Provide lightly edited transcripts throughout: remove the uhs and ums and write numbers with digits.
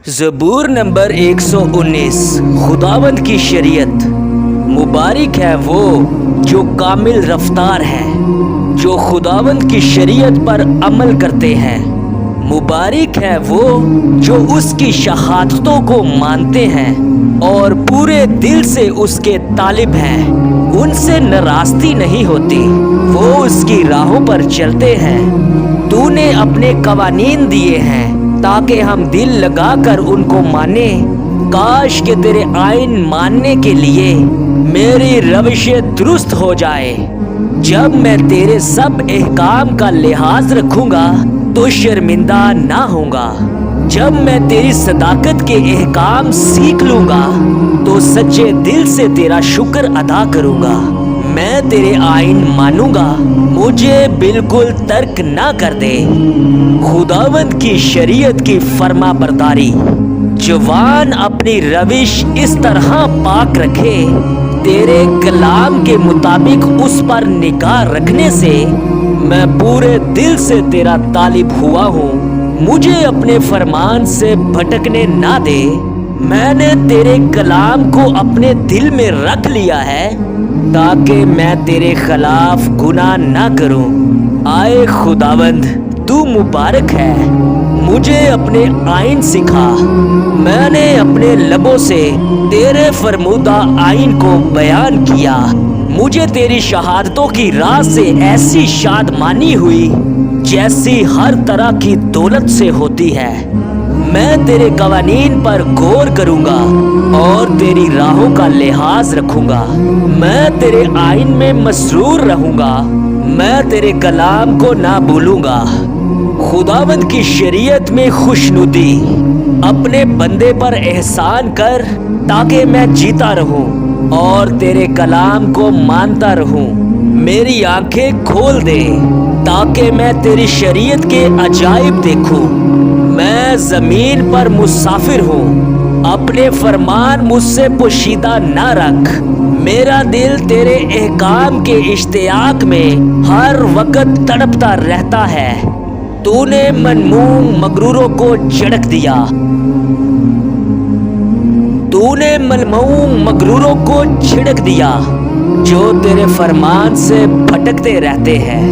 ज़बूर number 119। खुदावंद की शरीयत। मुबारक है वो जो कामिल रफ्तार है, जो खुदावंद की शरीयत पर अमल करते हैं। मुबारक है वो जो उसकी शहादतों को मानते हैं और पूरे दिल से उसके तालिब हैं। उनसे नाराज़गी नहीं होती, वो उसकी राहों पर चलते हैं। तूने अपने कवानीन दिए हैं ताकि हम दिल लगाकर उनको माने। काश के तेरे आइन मानने के लिए मेरी रविशें दुरुस्त हो जाए। जब मैं तेरे सब अहकाम का लिहाज रखूंगा तो शर्मिंदा ना होऊंगा। जब मैं तेरी सदाकत के अहकाम सीख लूंगा तो सच्चे दिल से तेरा शुक्र अदा करूंगा। मैं तेरे आइन मानूंगा, मुझे बिल्कुल तर्क ना कर दे। खुदावंद की शरीयत की फर्मा बरदारी। जवान अपनी रविश इस तरह पाक रखे, तेरे कलाम के मुताबिक उस पर निगाह रखने से मैं पूरे दिल से तेरा तालिब हुआ हूँ। मुझे अपने फरमान से भटकने ना दे। मैंने तेरे कलाम को अपने दिल में रख लिया है ताकि मैं तेरे खिलाफ गुनाह ना करूं। आए खुदावंद, तू मुबारक है। मुझे अपने आइन सिखा। मैंने अपने लबों से तेरे फरमूदा आइन को बयान किया। मुझे तेरी शहादतों की राह से ऐसी शादमानी हुई जैसी हर तरह की दौलत से होती है। मैं तेरे कवानीन पर गौर करूंगा और तेरी राहों का लिहाज रखूंगा। मैं तेरे आइन में मसरूर रहूंगा, मैं तेरे कलाम को ना भूलूंगा। खुदावंद की शरीयत में खुशनुदी। अपने बंदे पर एहसान कर ताकि मैं जीता रहूं और तेरे कलाम को मानता रहूं। मेरी आंखें खोल दे ताकि मैं तेरी शरीयत के अजाइब देखूं। मैं जमीन पर मुसाफिर हूँ, अपने फरमान मुझसे पोशीदा ना रख। मेरा दिल तेरे अहकाम के इश्तियाक में हर वक्त तड़पता रहता है। तूने मनमूम मगरूरों को झड़क दिया। तूने मनमूम मगरूरों को झिड़क दिया जो तेरे फरमान से भटकते रहते हैं।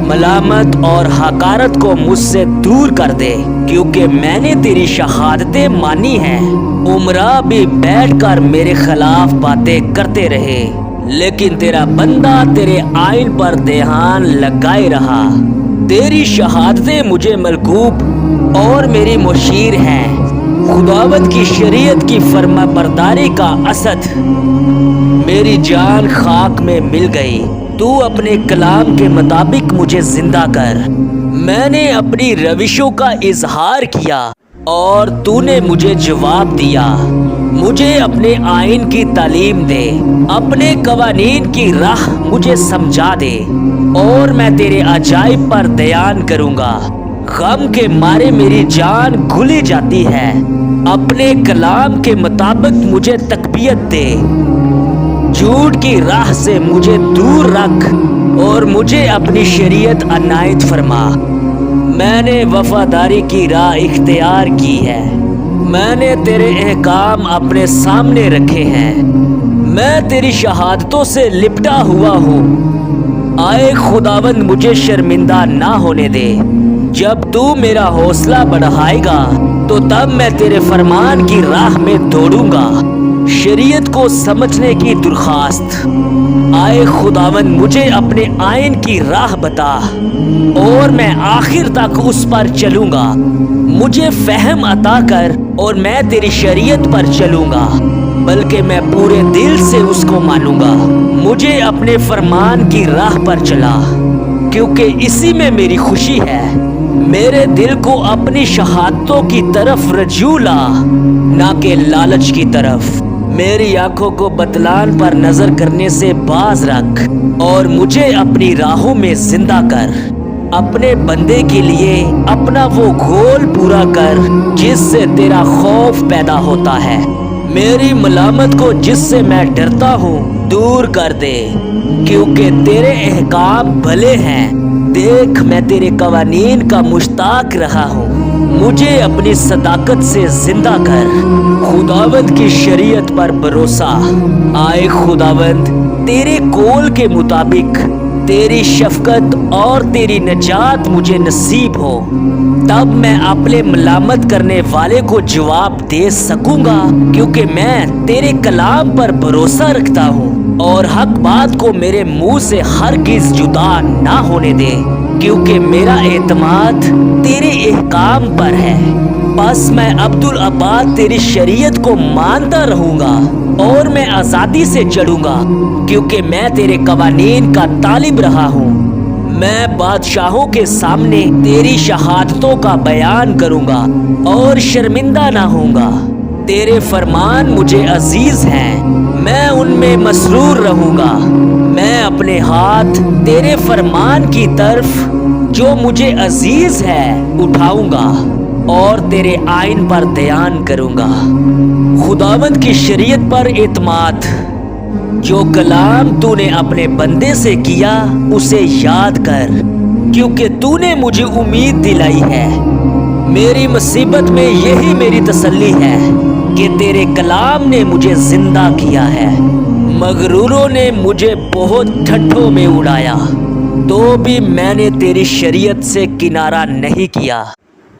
मलामत और हकारत को मुझसे दूर कर दे, क्योंकि मैंने तेरी शहादतें मानी हैं। उमरा भी बैठकर मेरे खिलाफ बातें करते रहे, लेकिन तेरा बंदा तेरे आइन पर ध्यान लगाए रहा। तेरी शहादतें मुझे मलकूब और मेरी मुशीर हैं। खुदावंद की शरीयत की फर्मा बरदारी का असद। मेरी जान खाक में मिल गई। तू अपने कलाम के मुताबिक मुझे जिंदा कर। मैंने अपनी रविशों का इजहार किया और तूने मुझे जवाब दिया। मुझे अपने आइन की तालीम दे, अपने कवानीन की राह मुझे समझा दे और मैं तेरे अजाइब पर ध्यान करूंगा। गम के मारे मेरी जान घुली जाती है। अपने कलाम के मुताबिक मुझे तकबीयत दे। झूठ की राह से मुझे दूर रख और मुझे अपनी शरीयत अनायत फरमा। मैंने वफादारी की राह इख्तियार की है। मैंने तेरे अहकाम अपने सामने रखे हैं। मैं तेरी शहादतों से लिपटा हुआ हूँ। आए खुदावंद, मुझे शर्मिंदा ना होने दे। जब तू मेरा हौसला बढ़ाएगा तो तब मैं तेरे फरमान की राह में दौड़ूंगा। शरीयत को समझने की दुर्खास्त। आए खुदावंद, मुझे अपने आइन की राह बता और मैं आखिर तक उस पर चलूंगा। मुझे फहम अता कर और मैं तेरी शरीयत पर चलूंगा, बल्कि मैं पूरे दिल से उसको मानूंगा। मुझे अपने फरमान की राह पर चला, क्योंकि इसी में मेरी खुशी है। मेरे दिल को अपनी शहादतों की तरफ रजू ला, ना कि लालच की तरफ। मेरी आंखों को बतलान पर नजर करने से बाज रख और मुझे अपनी राहों में जिंदा कर। अपने बंदे के लिए अपना वो घोल पूरा कर जिससे तेरा खौफ पैदा होता है। मेरी मलामत को जिससे मैं डरता हूँ दूर कर दे, क्योंकि तेरे अहकाम भले हैं। देख, मैं तेरे कवानीन का मुश्ताक रहा हूँ। मुझे अपनी सदाकत से जिंदा कर। खुदावंद की शरीयत पर भरोसा। आए खुदावंद, तेरे कौल के मुताबिक तेरी शफकत और तेरी नजात मुझे नसीब हो, तब मैं अपने मलामत करने वाले को जवाब दे सकूंगा, क्योंकि मैं तेरे कलाम पर भरोसा रखता हूँ और हक बात को मेरे मुंह से हरगिज जुदा ना होने दे, क्योंकि मेरा एतमाद तेरे एहकाम पर है। बस मैं अब्दुल अब्बाद तेरी शरीयत को मानता रहूंगा और मैं आजादी से चढ़ूंगा, क्योंकि मैं तेरे कवानीन का तालिब रहा हूँ। मैं बादशाहों के सामने तेरी शहादतों का बयान करूंगा और शर्मिंदा ना होऊंगा। तेरे फरमान मुझे अजीज हैं, मैं उनमें मसरूर रहूंगा। मैं अपने हाथ तेरे फरमान की तरफ जो मुझे अजीज है उठाऊंगा और तेरे आइन पर ध्यान करूंगा। खुदावंद की शरीयत पर एतमाद। जो कलाम तूने अपने बंदे से किया उसे याद कर, क्योंकि तूने मुझे उम्मीद दिलाई है। मेरी मुसीबत में यही मेरी तसल्ली है कि तेरे कलाम ने मुझे जिंदा किया है। मगरूरों ने मुझे बहुत ठट्ठों में उड़ाया, तो भी मैंने तेरी शरीयत से किनारा नहीं किया।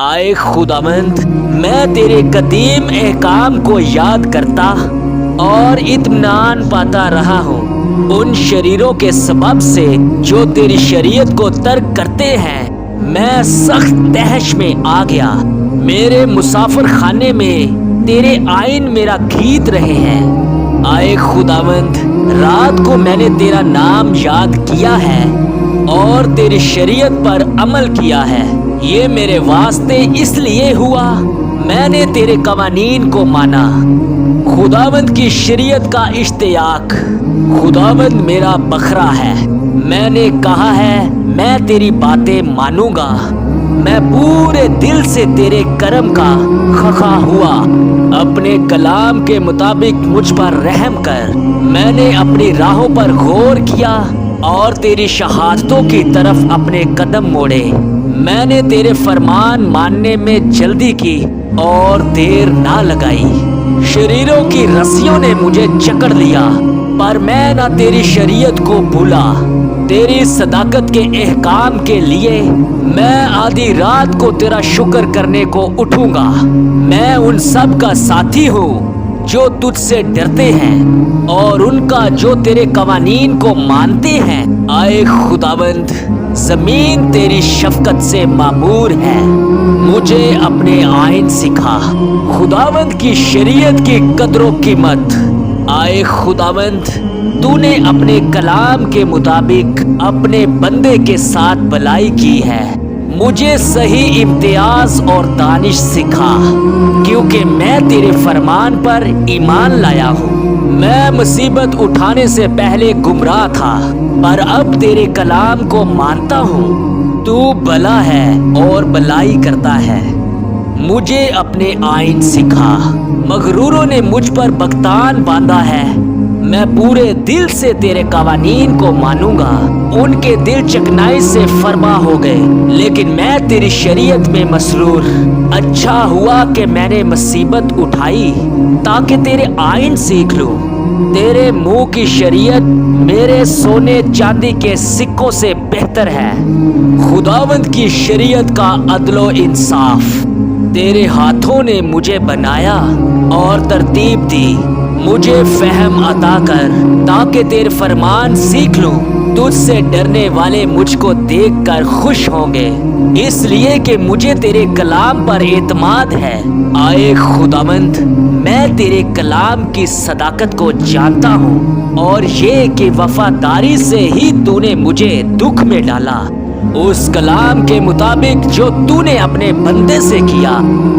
आए खुदावंद, मैं तेरे कदीम एहकाम को याद करता और इत्मीनान पाता रहा हूँ। उन शरीरों के सबब से जो तेरी शरीयत को तर्क करते हैं, मैं सख्त तहश में आ गया। मेरे मुसाफिर खाने में तेरे आइन मेरा गीत रहे हैं। आए खुदावंद, रात को मैंने तेरा नाम याद किया है और तेरी शरीयत पर अमल किया है। ये मेरे वास्ते इसलिए हुआ, मैंने तेरे कवानीन को माना। खुदावंद की शरीयत का इश्तियाक। खुदावंद मेरा बखरा है, मैंने कहा है मैं तेरी बातें मानूंगा। मैं पूरे दिल से तेरे करम का खखा हुआ। अपने कलाम के मुताबिक मुझ पर रहम कर। मैंने अपनी राहों पर गौर किया और तेरी शहादतों की तरफ अपने कदम मोड़े। मैंने तेरे फरमान मानने में जल्दी की और देर ना लगाई। शरीरों की रस्सियों ने मुझे जकड़ लिया, पर मैं ना तेरी शरीयत को भूला। तेरी सदाकत के एहकाम के लिए मैं आधी रात को तेरा शुक्र करने को उठूंगा। मैं उन सब का साथी हूँ जो तुझसे डरते हैं और उनका जो तेरे कवानीन को मानते हैं। आए खुदावंद, जमीन तेरी शफकत से मामूर है। मुझे अपने आइन सिखा, खुदावंद की शरीयत की कदरों कीमत। आए खुदावंद, तूने अपने कलाम के मुताबिक अपने बंदे के साथ भलाई की है। मुझे सही इम्तियाज और दानिश सिखा, क्योंकि मैं तेरे फरमान पर ईमान लाया हूँ। मैं मुसीबत उठाने से पहले गुमराह था, पर अब तेरे कलाम को मानता हूँ। तू भला है और भलाई करता है। मुझे अपने आइन सिखा। मगरूरों ने मुझ पर बख्तान बांधा है। मैं पूरे दिल से तेरे कवानीन को मानूंगा। उनके दिल चकनाई से फरमा हो गए, लेकिन मैं तेरी शरीयत में मसरूर। अच्छा हुआ कि मैंने मुसीबत उठाई ताकि तेरे आइन सीख लूं। तेरे मुंह की शरीयत मेरे सोने चांदी के सिक्कों से बेहतर है। खुदावंद की शरीयत का अदलो इंसाफ। तेरे हाथों ने मुझे बनाया और तरतीब दी। मुझे फहम अता कर ताकि तेरे फरमान सीख लूं। तुझसे डरने वाले मुझको देखकर खुश होंगे, इसलिए कि मुझे तेरे कलाम पर एतमाद है। आए खुदावंद, मैं तेरे कलाम की सदाकत को जानता हूँ और ये कि वफादारी से ही तूने मुझे दुख में डाला। उस कलाम के मुताबिक जो तूने अपने बंदे से किया।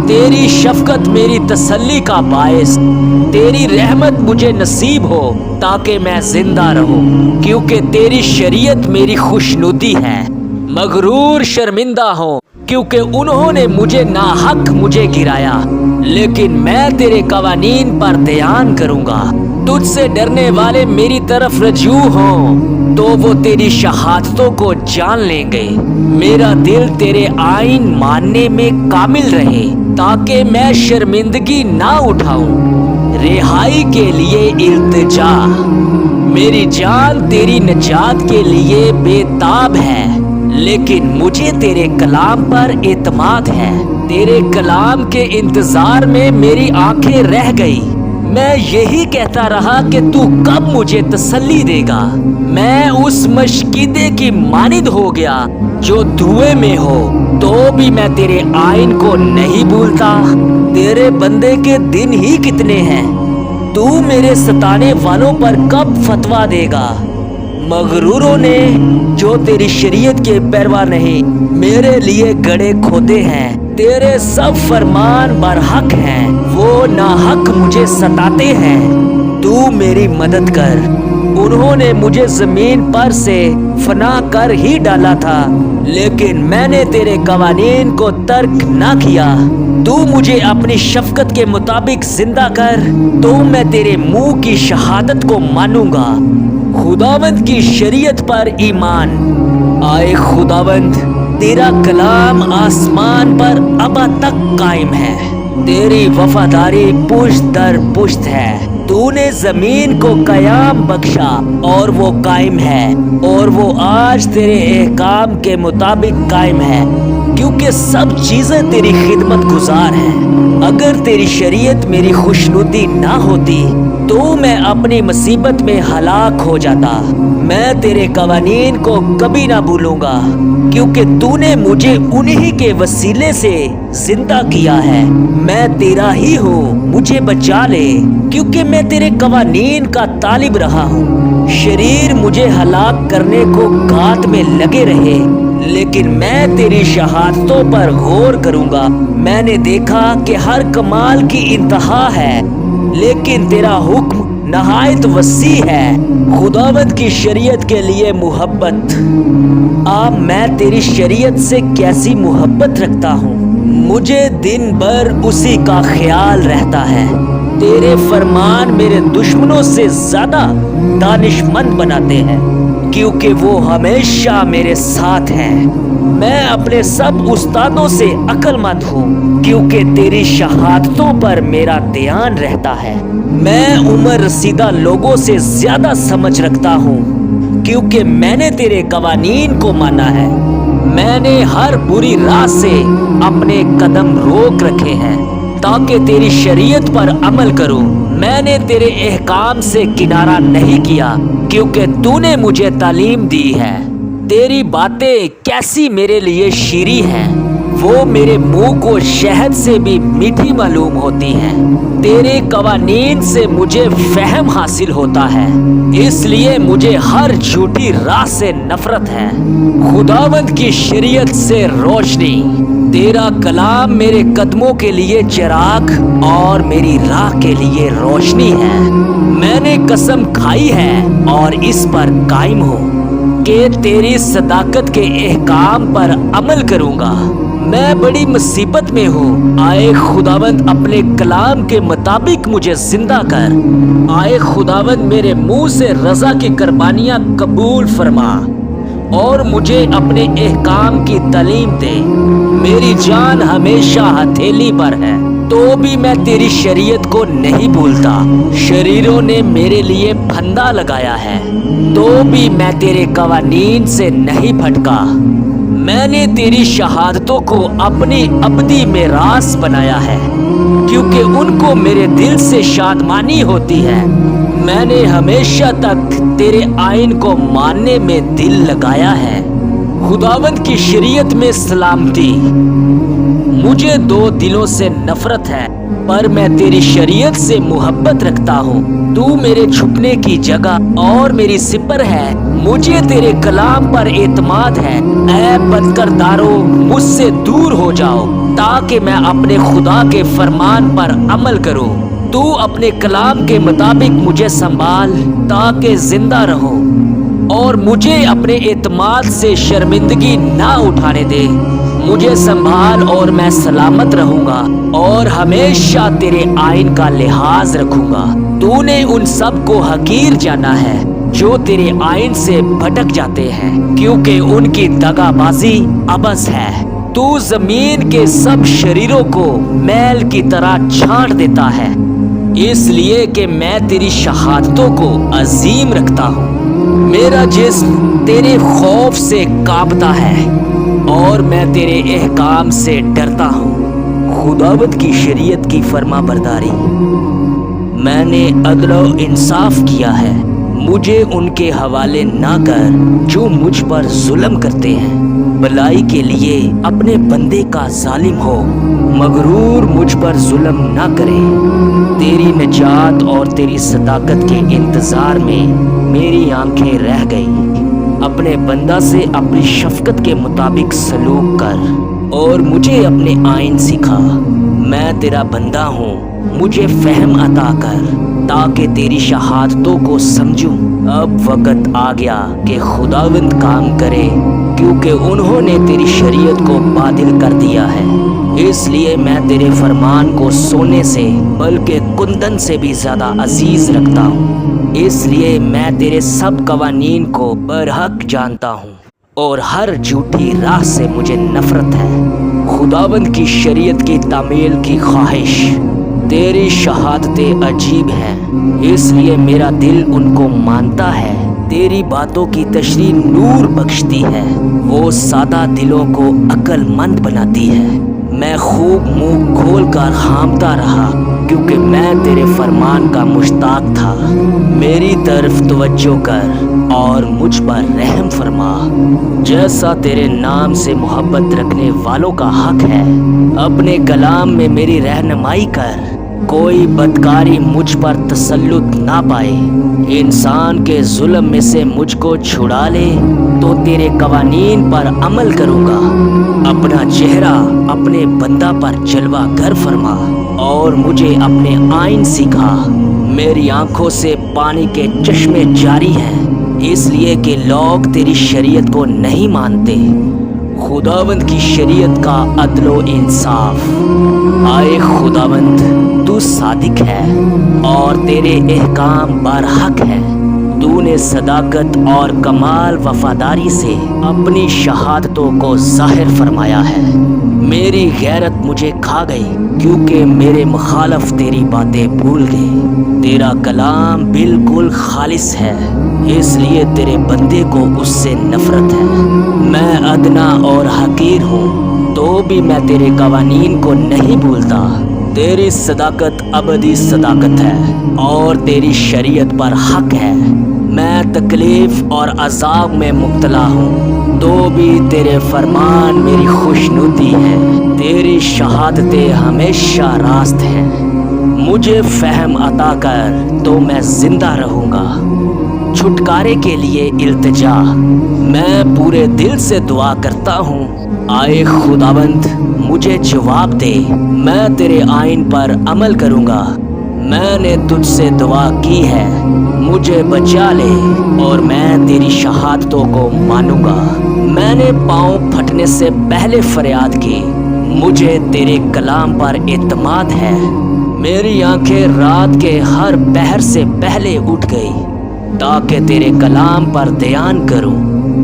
तेरी शफकत मेरी तसल्ली का बायस। तेरी रहमत मुझे नसीब हो ताकि मैं जिंदा रहूं, क्योंकि तेरी शरीयत मेरी खुशनुदी है। मगरूर शर्मिंदा हो, क्योंकि उन्होंने मुझे नाहक मुझे गिराया, लेकिन मैं तेरे कवानीन पर ध्यान करूंगा। तुझ से डरने वाले मेरी तरफ रजू हों तो वो तेरी शहादतों को जान लेंगे। मेरा दिल तेरे आइन मानने में कामिल रहे ताकि मैं शर्मिंदगी ना उठाऊं। रिहाई के लिए इल्तिजा, मेरी जान तेरी निजात के लिए बेताब है, लेकिन मुझे तेरे कलाम पर एतमाद है। तेरे कलाम के इंतजार में मेरी आंखें रह गई। मैं यही कहता रहा कि तू कब मुझे तसल्ली देगा। मैं उस मशकीदे की मानिद हो गया जो धुएं में हो, तो भी मैं तेरे आइन को नहीं भूलता। तेरे बंदे के दिन ही कितने हैं, तू मेरे सताने वालों पर कब फतवा देगा। मगरूरों ने जो तेरी शरीयत के पैरवा नहीं मेरे लिए गड़े खोदे हैं। तेरे सब फरमान बरहक हैं, वो नाहक मुझे सताते हैं। तू मेरी मदद कर। उन्होंने मुझे जमीन पर से फना कर ही डाला था, लेकिन मैंने तेरे कवानीन को तर्क ना किया। तू मुझे अपनी शफकत के मुताबिक जिंदा कर, तो मैं तेरे मुंह की शहादत को मानूंगा। खुदावंद की शरीयत पर ईमान। आए खुदावंद, तेरा कलाम आसमान पर अबा तक कायम है। तेरी वफादारी पुश्त दर पुश्त है। तूने जमीन को कयाम बख्शा और वो कायम है, और वो आज तेरे एहकाम के मुताबिक कायम है, क्योंकि सब चीजें तेरी खिदमत गुजार हैं। अगर तेरी शरीयत मेरी खुशनुदी ना होती तो मैं अपनी मुसीबत में हलाक हो जाता। मैं तेरे कवानीन को कभी ना भूलूंगा, क्योंकि तूने मुझे उन्हीं के वसीले से जिंदा किया है। मैं तेरा ही हूँ, मुझे बचा ले, क्योंकि मैं तेरे कवानीन का तालिब रहा हूँ। शरीर मुझे हलाक करने को घात में लगे रहे, लेकिन मैं तेरी शहादतों पर गौर करूंगा। मैंने देखा कि हर कमाल की इंतहा है, लेकिन तेरा हुक्म नहायत वसी है। खुदावंद की शरीयत के लिए मुहब्बत। अब मैं तेरी शरीयत से कैसी मुहब्बत रखता हूँ। मुझे दिन भर उसी का ख्याल रहता है। तेरे फरमान मेरे दुश्मनों से ज्यादा दानिशमंद बनाते हैं, क्योंकि वो हमेशा मेरे साथ हैं। मैं अपने सब उस्तादों से अक्लमंद हूँ, क्योंकि तेरी शहादतों पर मेरा ध्यान रहता है। मैं उम्र रसीदा लोगों से ज्यादा समझ रखता हूँ, क्योंकि मैंने तेरे कवानीन को माना है। मैंने हर बुरी राह से अपने कदम रोक रखे हैं, ताकि तेरी शरीयत पर अमल करूं। मैंने तेरे एहकाम से किनारा नहीं किया, क्योंकि तूने मुझे तालीम दी है। तेरी बातें कैसी मेरे लिए शीरी हैं, वो मेरे मुंह को शहद से भी मीठी मालूम होती हैं। तेरे कवानीन से मुझे फहम हासिल होता है, इसलिए मुझे हर झूठी राह से नफरत है। खुदावंद की शरीयत से रोशनी। तेरा कलाम मेरे कदमों के लिए चिराग और मेरी राह के लिए रोशनी है। मैंने कसम खाई है और इस पर कायम हूँ कि तेरी सदाकत के एहकाम पर अमल करूँगा। मैं बड़ी मुसीबत में हूँ। आए खुदावंद, अपने कलाम के मुताबिक मुझे जिंदा कर। आए खुदावंद, मेरे मुंह से रजा की कुर्बानियाँ कबूल फरमा और मुझे अपने एहकाम की तालीम दे। मेरी जान हमेशा हथेली पर है, तो भी मैं तेरी शरीयत को नहीं भूलता। शरीरों ने मेरे लिए फंदा लगाया है, तो भी मैं तेरे कवानीन से नहीं भटका। मैंने तेरी शहादतों को अपनी अबदी मेरास बनाया है, क्योंकि उनको मेरे दिल से शादमानी होती है। मैंने हमेशा तक तेरे आइन को मानने में दिल लगाया है। खुदावंद की शरीयत में सलामती। मुझे दो दिलों से नफरत है, पर मैं तेरी शरीयत से मोहब्बत रखता हूँ। तू मेरे छुपने की जगह और मेरी सिपर है। मुझे तेरे कलाम पर एतमाद है। ऐ बदकरदारो, मुझसे दूर हो जाओ, ताकि मैं अपने खुदा के फरमान पर अमल करूँ। तू अपने कलाम के मुताबिक मुझे संभाल, ताकि जिंदा रहूं, और मुझे अपने एतमाद से शर्मिंदगी ना उठाने दे। मुझे संभाल और मैं सलामत रहूंगा और हमेशा तेरे आइन का लिहाज रखूंगा। तूने उन सब को हकीर जाना है जो तेरे आइन से भटक जाते हैं, क्योंकि उनकी दगाबाजी अबस है। तू जमीन के सब शरीरों को मैल की तरह छांट देता है, इसलिए कि मैं तेरी शहादतों को अजीम रखता हूँ। मेरा जिस्म तेरे खौफ से कांपता है और मैं तेरे एहकाम से डरता हूँ। खुदावंद की शरीयत की फर्मा बरदारी। मैंने अदल व इंसाफ किया है, मुझे उनके हवाले ना कर जो मुझ पर जुल्म करते हैं। भलाई के लिए अपने बंदे का जालिम हो, मगरूर मुझ पर जुल्म ना करे। तेरी निजात और तेरी सदाकत के इंतजार में मेरी आंखें रह गई। अपने बंदा से अपनी शफकत के मुताबिक सलूक कर और मुझे अपने आइन सिखा। मैं तेरा बंदा हूँ, मुझे फहम अता कर ताकि तेरी शहादतों को समझूं। अब वक्त आ गया कि खुदावंद काम करे, क्योंकि उन्होंने तेरी शरीयत को बातिल कर दिया है। इसलिए मैं तेरे फरमान को सोने से बल्कि कुंदन से भी ज्यादा अजीज रखता हूँ। इसलिए मैं तेरे सब कवानीन को बरहक जानता हूँ और हर झूठी राह से मुझे नफरत है। खुदावंद की शरीयत की तामील की ख्वाहिश। तेरी शहादतें अजीब हैं, इसलिए मेरा दिल उनको मानता है। तेरी बातों की तशरीह नूर बख्शती है, वो सादा दिलों को अक्लमंद बनाती है। मैं खूब मुंह खोल कर हामता रहा, क्योंकि मैं तेरे फरमान का मुश्ताक था। मेरी तरफ तवज्जो कर और मुझ पर रहम फरमा। जैसा तेरे नाम से मोहब्बत रखने वालों का हक है, अपने कलाम में मेरी रहनुमाई कर। कोई बदकारी मुझ पर तसल्लुत ना पाए। इंसान के जुल्म में से मुझको छुड़ा ले तो तेरे कवानीन पर अमल करूंगा। अपना चेहरा अपने बंदा पर जलवा कर फरमा और मुझे अपने आइन सिखा। मेरी आंखों से पानी के चश्मे जारी हैं, इसलिए कि लोग तेरी शरीयत को नहीं मानते। खुदावंद की शरीयत का अदलो इंसाफ। आए खुदावंद, तू सादिक है और तेरे एहकाम बरहक है। तूने सदाकत और कमाल वफादारी से अपनी शहादतों को जाहिर फरमाया है। मेरी गैरत मुझे खा गई, क्योंकि मेरे मुखालफ तेरी बातें भूल गए। तेरा कलाम बिल्कुल खालिस है, इसलिए तेरे बंदे को उससे नफरत है। मैं अदना और हकीर हूँ, तो भी मैं तेरे कवानीन को नहीं भूलता। तेरी सदाकत अबदी सदाकत है और तेरी शरीयत पर हक है। मैं तकलीफ और अजाब में मुब्तला हूँ, तो भी तेरे फरमान मेरी खुशनुदी है। तेरी शहादतें हमेशा रास्त हैं। मुझे फहम अता कर तो मैं जिंदा रहूँगा। छुटकारे के लिए इल्तिजा। मैं पूरे दिल से दुआ करता हूँ, आए खुदावंद मुझे जवाब दे। मैं तेरे आइन पर अमल करूँगा। मैंने तुझसे दुआ की है, मुझे बचा ले और मैं तेरी शहादतों को मानूंगा। मैंने पाँव फटने से पहले फरियाद की, मुझे तेरे कलाम पर एतमाद है। मेरी आंखें रात के हर पहर से पहले उठ गई, ताकि तेरे कलाम पर ध्यान करूं।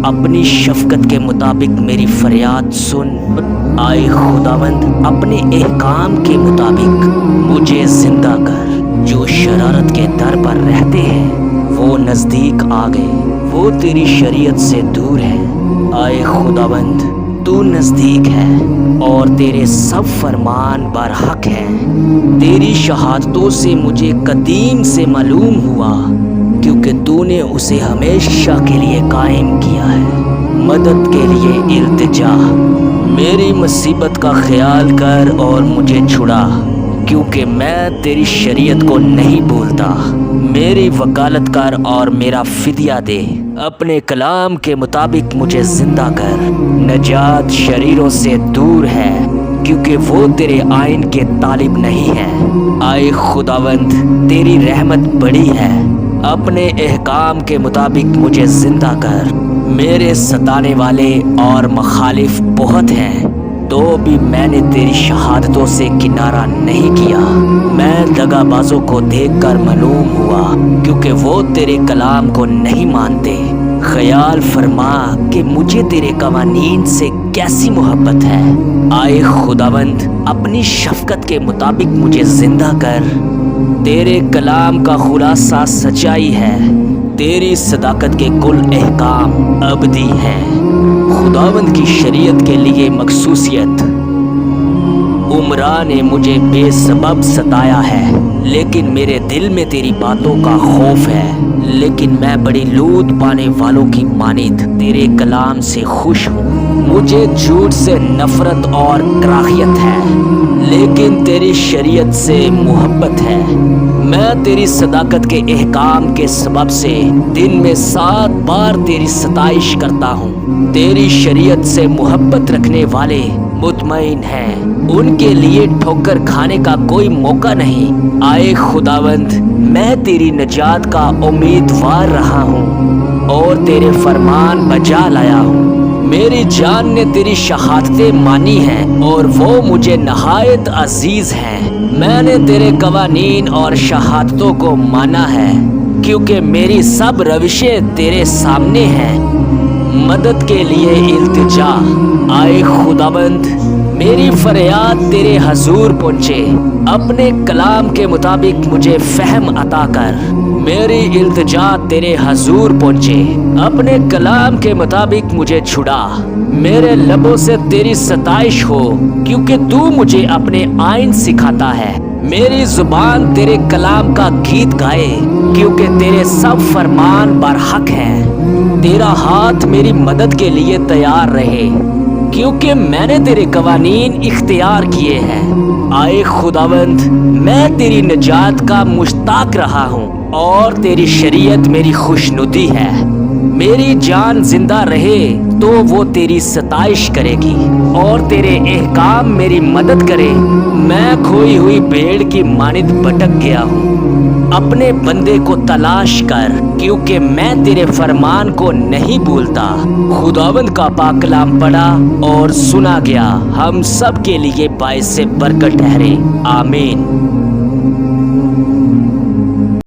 अपनी शफकत के मुताबिक मेरी फरियाद सुन। आए खुदावंद, अपने एहकाम के मुताबिक मुझे जिंदा कर। जो शरारत के दर पर रहते हैं वो नजदीक आ गए, वो तेरी शरीयत से दूर है। आए खुदावंद, तू नजदीक है और तेरे सब फरमान बरहक हैं। तेरी शहादतों से मुझे कदीम से मालूम हुआ, क्योंकि तूने उसे हमेशा के लिए कायम किया है। मदद के लिए इल्तिजा। मेरी मुसीबत का ख्याल कर और मुझे छुड़ा, क्योंकि मैं तेरी शरीयत को नहीं भूलता। मेरी वकालत कर और मेरा फिदिया दे। अपने कलाम के मुताबिक मुझे जिंदा कर। नजात शरीरों से दूर है, क्योंकि वो तेरे आइन के तालिब नहीं है। आए खुदावंद, तेरी रहमत बड़ी है। अपने एहकाम के मुताबिक मुझे जिंदा कर। मेरे सताने वाले और मुखालिफ बहुत हैं, تو بھی میں نے تیری شہادتوں سے کنارہ نہیں کیا۔ میں دغابازوں کو دیکھ کر ملوم ہوا کیونکہ وہ تیرے کلام کو نہیں مانتے۔ خیال فرما کہ مجھے تیرے قوانین سے کیسی محبت ہے۔ آئے خداوند، اپنی شفقت کے مطابق مجھے زندہ کر۔ تیرے کلام کا خلاصہ سچائی ہے، تیری صداقت کے کل احکام ابدی ہیں۔ خداوند کی شریعت کے لیے مخصوصیت۔ عمرہ نے مجھے بے سبب ستایا ہے، لیکن میرے دل میں تیری باتوں کا خوف ہے۔ لیکن میں بڑی لوٹ پانے والوں کی مانند تیرے کلام سے خوش ہوں۔ مجھے جھوٹ سے نفرت اور کراہیت ہے، لیکن تیری شریعت سے محبت ہے۔ میں تیری صداقت کے احکام کے سبب سے دن میں 7 بار تیری ستائش کرتا ہوں۔ تیری شریعت سے محبت رکھنے والے مطمئن ہیں، ان کے لیے ٹھوکر کھانے کا کوئی موقع نہیں۔ آئے خداوند، میں تیری نجات کا امیدوار رہا ہوں اور تیرے فرمان بجا لایا ہوں۔ میری جان نے تیری شہادتیں مانی ہیں اور وہ مجھے نہایت عزیز ہیں۔ میں نے تیرے قوانین اور شہادتوں کو مانا ہے، کیونکہ میری سب روشیں تیرے سامنے ہیں۔ مدد کے لیے التجا۔ آئے خداوند، میری فریاد تیرے حضور پہنچے۔ اپنے کلام کے مطابق مجھے فہم عطا کر۔ میری التجا تیرے حضور پہنچے۔ اپنے کلام کے مطابق مجھے چھڑا۔ میرے لبوں سے تیری ستائش ہو، کیونکہ تو مجھے اپنے آئین سکھاتا ہے۔ میری زبان تیرے کلام کا گیت گائے، کیونکہ تیرے سب فرمان برحق ہیں۔ تیرا ہاتھ میری مدد کے لیے تیار رہے، کیونکہ میں نے تیرے قوانین اختیار کیے ہیں۔ آئے خداوند، میں تیری نجات کا مشتاق رہا ہوں اور تیری شریعت میری خوشنودی ہے۔ میری جان زندہ رہے تو وہ تیری ستائش کرے گی اور تیرے احکام میری مدد کرے۔ میں کھوئی ہوئی بھیڑ کی مانند بھٹک گیا ہوں۔ اپنے بندے کو تلاش کر، کیونکہ میں تیرے فرمان کو نہیں بھولتا۔ خداوند کا پاک کلام پڑھا اور سنا گیا، ہم سب کے لیے باعث برکت ٹھہرے۔ آمین۔